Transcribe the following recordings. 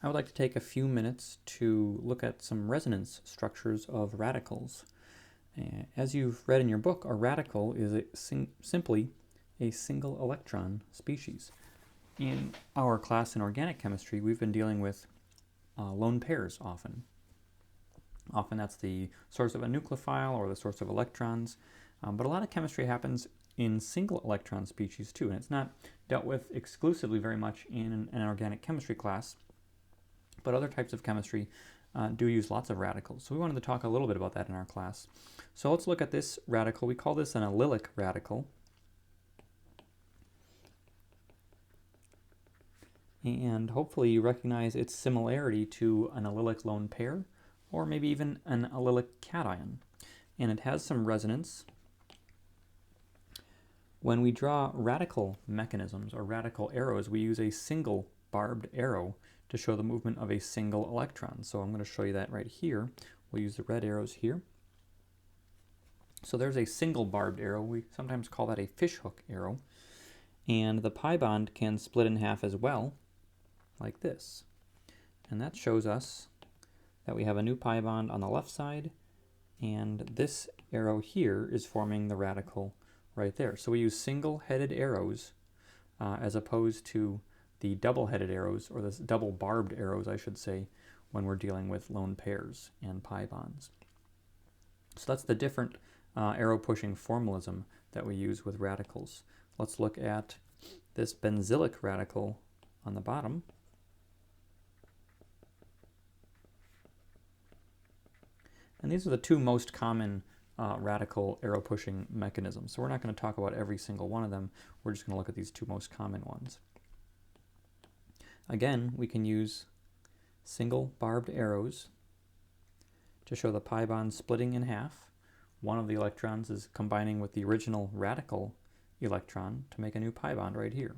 I would like to take a few minutes to look at some resonance structures of radicals. As you've read in your book, a radical is simply a single electron species. In our class in organic chemistry, we've been dealing with lone pairs often. Often that's the source of a nucleophile or the source of electrons, but a lot of chemistry happens in single electron species too, and it's not dealt with exclusively very much in an organic chemistry class, but other types of chemistry do use lots of radicals. So we wanted to talk a little bit about that in our class. So let's look at this radical. We call this an allylic radical. And hopefully you recognize its similarity to an allylic lone pair, or maybe even an allylic cation. And it has some resonance. When we draw radical mechanisms or radical arrows, we use a single barbed arrow to show the movement of a single electron. So I'm going to show you that right here. We'll use the red arrows here. So there's a single barbed arrow. We sometimes call that a fishhook arrow. And the pi bond can split in half as well, like this. And that shows us that we have a new pi bond on the left side, and this arrow here is forming the radical right there. So we use single-headed arrows as opposed to the double-headed arrows, or the double barbed arrows, I should say, when we're dealing with lone pairs and pi bonds. So that's the different arrow pushing formalism that we use with radicals. Let's look at this benzylic radical on the bottom. And these are the two most common radical arrow pushing mechanisms. So we're not going to talk about every single one of them. We're just going to look at these two most common ones. Again, we can use single barbed arrows to show the pi bond splitting in half. One of the electrons is combining with the original radical electron to make a new pi bond right here.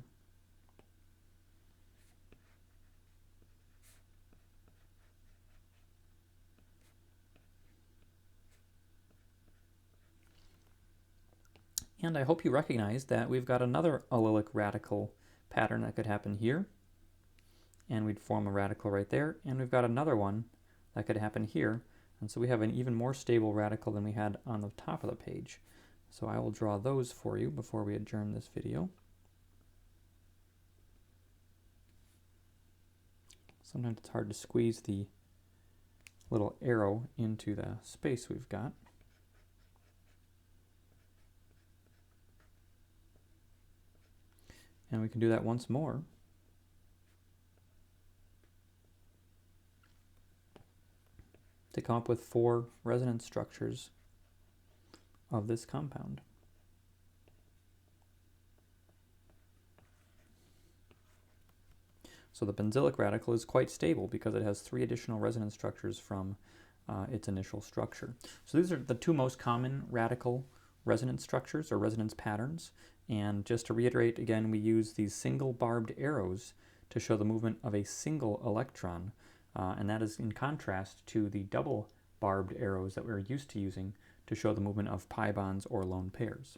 And I hope you recognize that we've got another allylic radical pattern that could happen here. And we'd form a radical right there. And we've got another one that could happen here. And so we have an even more stable radical than we had on the top of the page. So I will draw those for you before we adjourn this video. Sometimes it's hard to squeeze the little arrow into the space we've got. And we can do that once more. To come up with 4 resonance structures of this compound. So the benzylic radical is quite stable because it has 3 additional resonance structures from its initial structure. So these are the 2 most common radical resonance structures or resonance patterns. And just to reiterate again, we use these single barbed arrows to show the movement of a single electron. And that is in contrast to the double barbed arrows that we're used to using to show the movement of pi bonds or lone pairs.